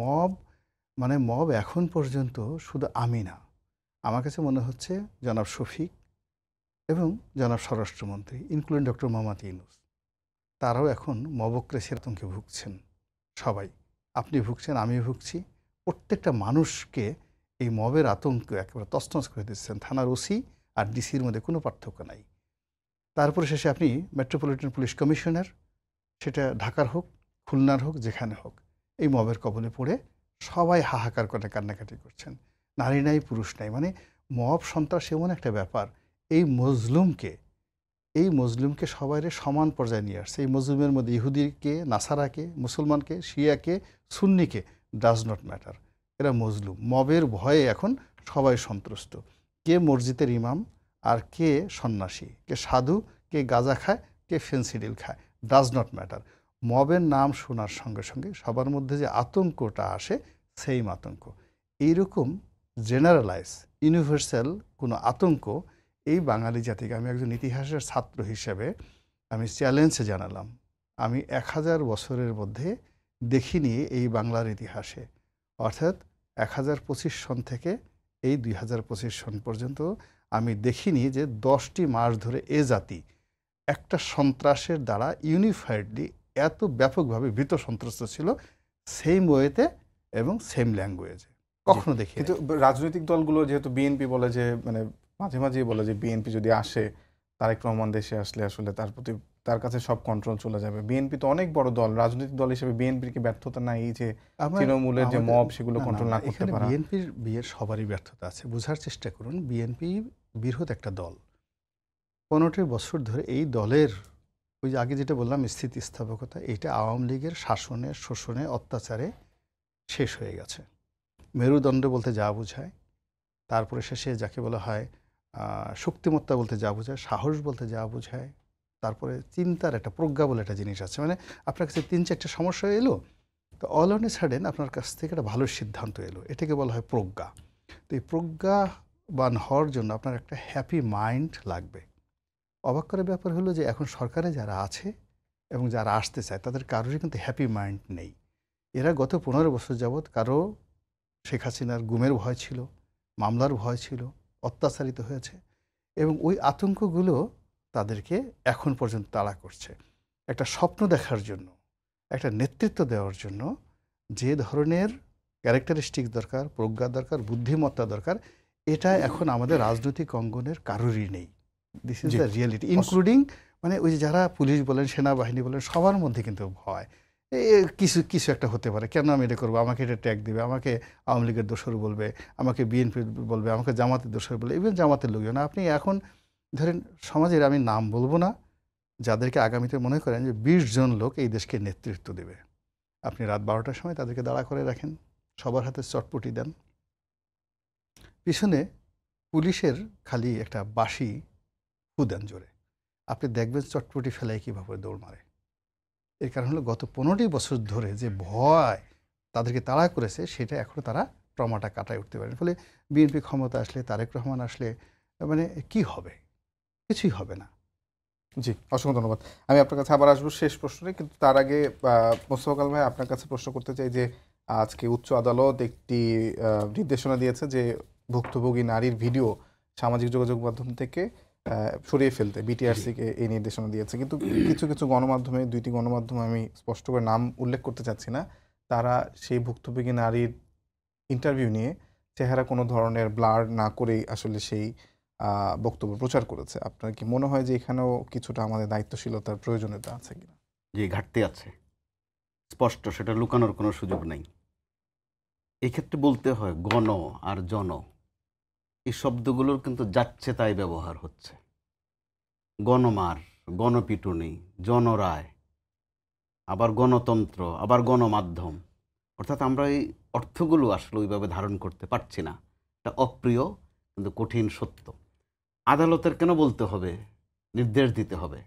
মব এখন পর্যন্ত শুধু আমি না, আমার কাছে মনে হচ্ছে জনাব শফিক এবং জনাব স্বরাষ্ট্রমন্ত্রী ইনক্লুডিং ডক্টর মোহাম্মদ ইউনূস, তারাও এখন মবক্রেসির আতঙ্কে ভুগছেন। সবাই, আপনি ভুগছেন, আমি ভুগছি, প্রত্যেকটা মানুষকে এই মবের আতঙ্ক একেবারে তছনছ করে দিচ্ছেন। থানার ওসি আর ডিসির মধ্যে কোনো পার্থক্য নাই। তারপরে শেষে আপনি মেট্রোপলিটন পুলিশ কমিশনার, সেটা ঢাকার হোক, খুলনার হোক, যেখানে হোক, এই মবের কবলে পড়ে সবাই হাহাকার করে কান্নাকাটি করছেন। নারী নাই, পুরুষ নাই, মানে মব সন্ত্রাস এমন একটা ব্যাপার, এই মজলুমকে সবাইরে সমান পর্যায়ে নিয়ে আসছে। এই মজলুমের মধ্যে ইহুদিকে, নাসারাকে, মুসলমানকে, শিয়াকে, সুন্নিকে, ডাজ নট ম্যাটার, এরা মজলুম। মবের ভয়ে এখন সবাই সন্ত্রস্ত। কে মসজিদের ইমাম আর কে সন্ন্যাসী, কে সাধু, কে গাঁজা খায়, কে ফেন্সিডিল খায়, ডাজ নট ম্যাটার। মবের নাম শোনার সঙ্গে সঙ্গে সবার মধ্যে যে আতঙ্কটা আসে, সেম আতঙ্ক। এইরকম জেনারেলাইজ ইউনিভার্সাল কোনো আতঙ্ক এই বাঙালি জাতিকে, আমি একজন ইতিহাসের ছাত্র হিসেবে আমি চ্যালেঞ্জ জানালাম, আমি 1000 বছরের মধ্যে দেখিনি এই বাংলার ইতিহাসে, অর্থাৎ 1025 সন থেকে এই 2025 সন পর্যন্ত আমি দেখিনি যে 10টি মাস ধরে এ জাতি একটা সন্ত্রাসের দ্বারা ইউনিফাইডলি এত ব্যাপকভাবে ভীত সন্ত্রস্ত ছিল, সেম ওয়েতে এবং সেম ল্যাঙ্গুয়েজে কখনো দেখি।
কিন্তু রাজনৈতিক দলগুলো যেহেতু বিএনপি বলে যে মানে মাঝে মাঝেই বলে যে বিএনপি যদি আসে, তারেক রহমান দেশে আসলে আসলে তার কাছে সব কন্ট্রোল চলে যাবে। বিএনপি তো অনেক বড় দল, রাজনৈতিক দল হিসেবে বিএনপির কি ব্যর্থতা নাই এই যে তৃণমূলের যে মব সেগুলো কন্ট্রোল না করতে পারা?
বিএনপির সবারই ব্যর্থতা আছে, বোঝার চেষ্টা করুন। বিএনপি বৃহৎ একটা দল, 15টি বছর ধরে এই দলের ওই যে আগে যেটা বললাম স্থিতিস্থাপকতা, এটা আওয়ামী লীগের শাসনে, শোষণে, অত্যাচারে শেষ হয়ে গেছে। মেরুদণ্ড বলতে যা বোঝায়, তারপরে শেষে যাকে বলা হয় শক্তিমত্তা বলতে যা বোঝায়, সাহস বলতে যা বোঝায়, তারপরে চিন্তার একটা প্রজ্ঞা বলে একটা জিনিস আছে। মানে আপনার কাছে 3-4টে সমস্যা এলো, তো অল অন এ সাডেন আপনার কাছ থেকে একটা ভালো সিদ্ধান্ত এলো, এটাকে বলা হয় প্রজ্ঞা। তো এই প্রজ্ঞাবান হওয়ার জন্য আপনার একটা হ্যাপি মাইন্ড লাগবে। অবাক করার ব্যাপার হলো যে এখন সরকারে যারা আছে এবং যারা আসতে চায় তাদের কারোরই কিন্তু হ্যাপি মাইন্ড নেই। এরা গত 15 বছর যাবৎ কারো শেখ হাসিনার গুমের ভয় ছিল, মামলার ভয় ছিল, অত্যাচারিত হয়েছে এবং ওই আতঙ্কগুলো তাদেরকে এখন পর্যন্ত তাড়া করছে। একটা স্বপ্ন দেখার জন্য, একটা নেতৃত্ব দেওয়ার জন্য যে ধরনের ক্যারেক্টারিস্টিক দরকার, প্রজ্ঞা দরকার, বুদ্ধিমত্তা দরকার, এটা এখন আমাদের রাজনৈতিক অঙ্গনের কারোরই নেই। This is the reality, including মানে ওই যে যারা পুলিশ বলেন, সেনাবাহিনী বলেন, সবার মধ্যে কিন্তু ভয় কিছু একটা হতে পারে। কেন আমি এটা করবো? আমাকে এটা ট্যাগ দেবে, আমাকে আওয়ামী লীগের দোষর বলবে, আমাকে বিএনপি বলবে, আমাকে জামাতের দোষর বলবে, ইভেন জামাতের লোকজন। আপনি এখন ধরেন সমাজের, আমি নাম বলবো না, যাদেরকে আগামীতে মনে করেন যে 20 জন লোক এই দেশকে নেতৃত্ব দেবে, আপনি রাত 12টার সময় তাদেরকে দাঁড়া করে রাখেন, সবার হাতে চটপটি দেন, পিছনে পুলিশের খালি একটা বাঁশি ফু দেন জোরে, আপনি দেখবেন চটপটি ফেলাই কীভাবে দৌড় মারে। এর কারণ হলো গত 15টি বছর ধরে যে ভয় তাদেরকে তাড়া করেছে, সেটা এখনও তারা ট্রমাটা কাটায় উঠতে পারেন। ফলে বিএনপি ক্ষমতা আসলে, তারেক রহমান আসলে মানে কি হবে? কিছুই হবে না।
জি, অসংখ্য ধন্যবাদ। আমি আপনার কাছে আবার আসবো শেষ প্রশ্নে, কিন্তু তার আগে মোস্তফা কামাল ভাই আপনার কাছে প্রশ্ন করতে চাই যে আজকে উচ্চ আদালত একটি নির্দেশনা দিয়েছে যে ভুক্তভোগী নারীর ভিডিও সামাজিক যোগাযোগ মাধ্যম থেকে সরিয়ে ফেলতে বিটিআরসিকে এই নির্দেশনা দিয়েছে। কিন্তু কিছু কিছু গণমাধ্যমে, 2টি গণমাধ্যমে, আমি স্পষ্ট করে নাম উল্লেখ করতে চাচ্ছি না, তারা সেই ভুক্তভোগী নারীর ইন্টারভিউ নিয়ে চেহারা কোনো ধরনের ব্লার না করেই আসলে সেই বক্তব্য প্রচার করেছে। আপনার কি মনে হয় যে এখানেও কিছুটা আমাদের দায়িত্বশীলতার প্রয়োজনীয়তা আছে কিনা?
যে ঘাটতি আছে স্পষ্ট, সেটা লুকানোর কোনো সুযোগ নেই। এক্ষেত্রে বলতে হয় গণ আর জন, এই শব্দগুলোর কিন্তু যাচ্ছে তাই ব্যবহার হচ্ছে। গণমার, গণপিটুনি, জনরায়, আবার গণতন্ত্র, আবার গণমাধ্যম, অর্থাৎ আমরা এই অর্থগুলো আসলে ওইভাবে ধারণ করতে পারছি না। এটা অপ্রিয় কিন্তু কঠিন সত্য। আদালতের কেন বলতে হবে, নির্দেশ দিতে হবে?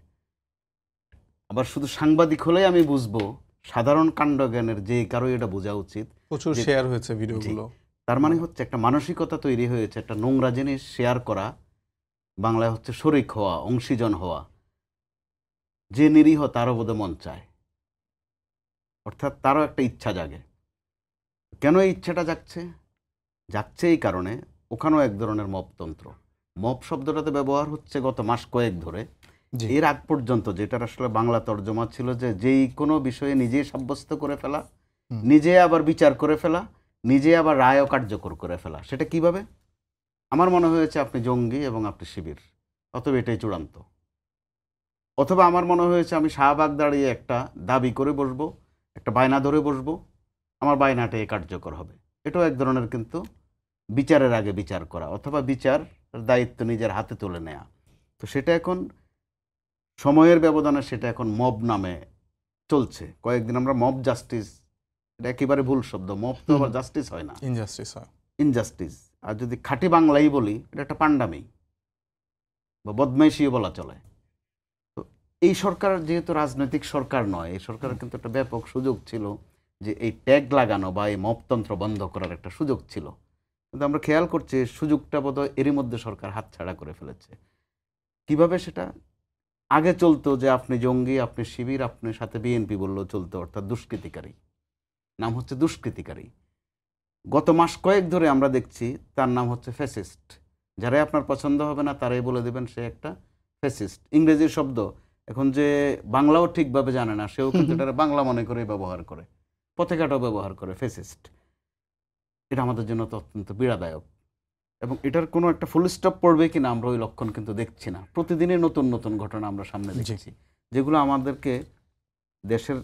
আবার শুধু সাংবাদিক হলেই আমি বুঝবো, সাধারণ কাণ্ডজ্ঞানের যে কারো এটা বোঝা উচিত।
প্রচুর
যে-
শেয়ার হয়েছে ভিডিওগুলো।
তার মানে হচ্ছে একটা মানসিকতা তৈরি হয়েছে, একটা নোংরা জিনিস শেয়ার করা, বাংলায় হচ্ছে শরিক হওয়া, অংশীজন হওয়া। যে নিরীহ তারও বোধহয় মন চায়, অর্থাৎ তারও একটা ইচ্ছা জাগে। কেন এই ইচ্ছাটা জাগছে? জাগছে এই কারণে ওখানেও এক ধরনের মপতন্ত্র। মপ শব্দটাতে ব্যবহার হচ্ছে গত মাস কয়েক ধরে।
জি।
এর আগ পর্যন্ত যেটার আসলে বাংলা তর্জমা ছিল যে যেই কোনো বিষয়ে নিজেই সাব্যস্ত করে ফেলা, নিজে আবার বিচার করে ফেলা, নিজে আবার রায়ও কার্যকর করে ফেলা। সেটা কিভাবে? আমার মনে হয়েছে আপনি জঙ্গি এবং আপনি শিবির, অথবা এটাই চূড়ান্ত। অথবা আমার মনে হয়েছে আমি শাহবাগ দাঁড়িয়ে একটা দাবি করে বসবো, একটা বায়না ধরে বসবো, আমার বায়নাটা কার্যকর হবে। এটাও এক ধরনের কিন্তু বিচারের আগে বিচার করা, অথবা বিচার দায়িত্ব নিজের হাতে তুলে নেয়া। তো সেটা এখন সময়ের ব্যবধানে সেটা এখন মব নামে চলছে। কয়েকদিন আমরা মব জাস্টিস, এটা একেবারে ভুল শব্দ। মব তো আবার জাস্টিস হয় না,
ইনজাস্টিস হয়।
ইনজাস্টিস। আর যদি খাঁটি বাংলাই বলি, এটা একটা পান্ডামি বা বদমাইশিও বলা চলে। তো এই সরকার যেহেতু রাজনৈতিক সরকার নয়, এই সরকারের কিন্তু একটা ব্যাপক সুযোগ ছিল যে এই ট্যাগ লাগানো বা এই মবতন্ত্র বন্ধ করার একটা সুযোগ ছিল। কিন্তু আমরা খেয়াল করছি সুযোগটা বোধহয় এরই মধ্যে সরকার হাতছাড়া করে ফেলেছে। কিভাবে সেটা? আগে চলতো যে আপনি জঙ্গি, আপনি শিবির, আপনার সাথে বিএনপি বললেও চলতো, অর্থাৎ দুষ্কৃতিকারী। নাম হচ্ছে দুষ্কৃতিকারী। গত মাস কয়েক ধরে আমরা দেখছি তার নাম হচ্ছে ফ্যাসিস্ট। যারাই আপনার পছন্দ হবে না তারাই বলে দেবেন সে একটা ফ্যাসিস্ট। ইংরেজির শব্দ, এখন যে বাংলাও ঠিকভাবে জানে না সেও কিন্তু এটা বাংলা মনে করে ব্যবহার করে, পতাকাটাও ব্যবহার করে ফ্যাসিস্ট। এটা আমাদের জন্য তো অত্যন্ত পীড়াদায়ক। এবং এটার কোনো একটা ফুল স্টপ পড়বে কিনা আমরা ওই লক্ষণ কিন্তু দেখছি না। প্রতিদিনই নতুন নতুন ঘটনা আমরা সামনে দেখছি, যেগুলো আমাদেরকে দেশের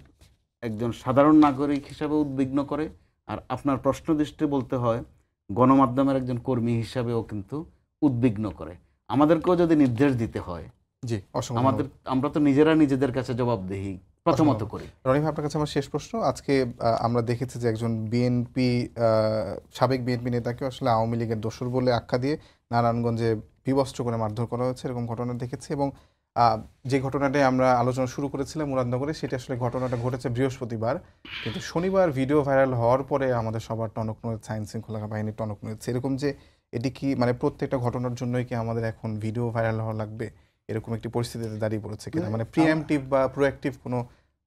একজন সাধারণ নাগরিক হিসাবে উদ্বিগ্ন করে। আর আপনার প্রশ্ন দৃষ্টি বলতে হয় গণমাধ্যমের একজন কর্মী হিসাবেও কিন্তু উদ্বিগ্ন করে। আমাদেরকেও যদি নির্দেশ দিতে হয়,
জি, অসংখ্য
আমরা তো নিজেরা নিজেদের কাছে জবাবদিহি প্রথমত করি।
রনি ভাই, আপনার কাছে আমার শেষ প্রশ্ন। আজকে আমরা দেখেছি যে একজন সাবেক বিএনপি নেতাকে আসলে আওয়ামী লীগের দোসর বলে আখ্যা দিয়ে নারায়ণগঞ্জে বিবস্ত্র করে মারধর করা হয়েছে, এরকম ঘটনা দেখেছি। এবং যে ঘটনাটাই আমরা আলোচনা শুরু করেছিলাম মুরাদনগরে, সেটা আসলে ঘটনাটা ঘটেছে বৃহস্পতিবার, কিন্তু শনিবার ভিডিও ভাইরাল হওয়ার পরে আমাদের সবার টনক নড়েছে, আইন শৃঙ্খলা বাহিনীর টনক নড়েছে। এরকম যে এটি কি মানে প্রত্যেকটা ঘটনার জন্যই কি আমাদের এখন ভিডিও ভাইরাল হওয়া লাগবে, এরকম একটি পরিস্থিতিতে দাঁড়িয়ে পড়েছে কিনা? মানে প্রিএমটিভ বা প্রোঅ্যাক্টিভ কোনো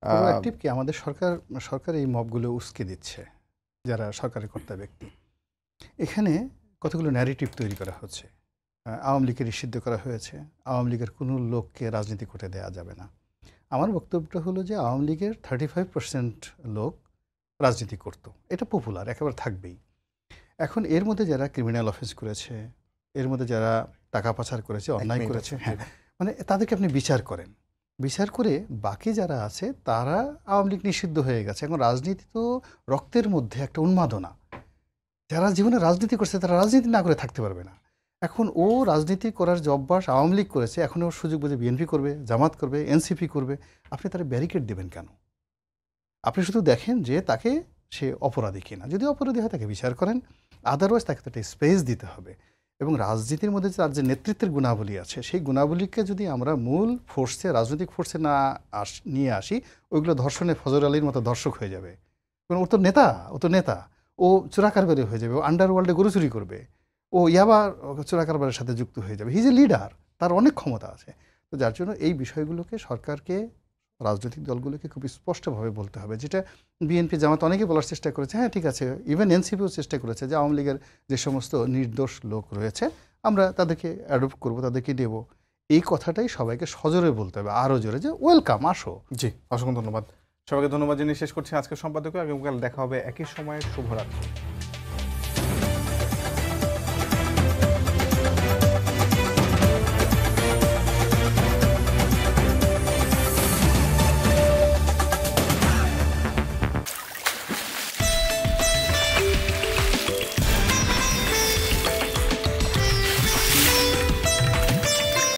প্রোঅ্যাক্টিভ কি আমাদের সরকার এই মবগুলো উস্কে দিচ্ছে, যারা সরকারি কর্তা ব্যক্তি। এখানে কতগুলো ন্যারেটিভ তৈরি করা হচ্ছে। আওয়ামী লীগকে নিষিদ্ধ করা হয়েছে, আওয়ামী লীগের কোনো লোককে রাজনীতি করতে দেওয়া যাবে না। আমার বক্তব্যটা হলো যে আওয়ামী লীগের 35% লোক রাজনীতি করতো, এটা পপুলার, একেবারে থাকবেই। এখন এর মধ্যে যারা ক্রিমিনাল অফেন্স করেছে, এর মধ্যে যারা টাকা পাচার করেছে, অন্যায় করেছে, হ্যাঁ, মানে তাদেরকে আপনি বিচার করেন। বিচার করে বাকি যারা আছে তারা আওয়ামী লীগ নিষিদ্ধ হয়ে গেছে। এখন রাজনীতি তো রক্তের মধ্যে একটা উন্মাদনা। যারা জীবনে রাজনীতি করছে তারা রাজনীতি না করে থাকতে পারবে না। এখন ও রাজনীতি করার যে অভ্যাস আওয়ামী লীগ করেছে, এখন ওর সুযোগ বুঝে বিএনপি করবে, জামাত করবে, এনসিপি করবে। আপনি তারা ব্যারিকেড দেবেন কেন? আপনি শুধু দেখেন যে তাকে সে অপরাধী কিনা। যদি অপরাধী হয় তাকে বিচার করেন, আদারওয়াইজ তাকে তো একটা স্পেস দিতে হবে। এবং রাজনীতির মধ্যে তার যে নেতৃত্বের গুণাবলী আছে, সেই গুণাবলীকে যদি আমরা মূল ফোর্সে, রাজনৈতিক ফোর্সে না নিয়ে আসি, ওইগুলো ধর্ষণে ফজর আলীর মতো দর্শক হয়ে যাবে। কারণ ও তো নেতা, ও চোরাকারবারি হয়ে যাবে, ও আন্ডারওয়ার্ল্ডে গরু চুরি করবে, ও ইয়াবার চোরাকারবারের সাথে যুক্ত হয়ে যাবে। হি ইজ এ লিডার, তার অনেক ক্ষমতা আছে। তো যার জন্য এই বিষয়গুলোকে সরকারকে, রাজনৈতিক দলগুলোকে খুব স্পষ্টভাবে বলতে হবে। যেটা বিএনপি, জামাত অনেকে বলার চেষ্টা করেছে, হ্যাঁ ঠিক আছে, ইভেন এনসিপিও চেষ্টা করেছে যে আওয়ামী লীগের যে সমস্ত নির্দোষ লোক রয়েছে আমরা তাদেরকে অ্যাডপ্ট করব, তাদেরকে দেব। এই কথাটাই সবাইকে সজোরে বলতে হবে, আরও জোরে, যে ওয়েলকাম, আসো।
জি, অসংখ্য ধন্যবাদ। সবাইকে ধন্যবাদ জানিয়ে শেষ করছি আজকের সম্পাদকীয়। আগামীকাল দেখা হবে একই সময়ে। শুভরাত্রি।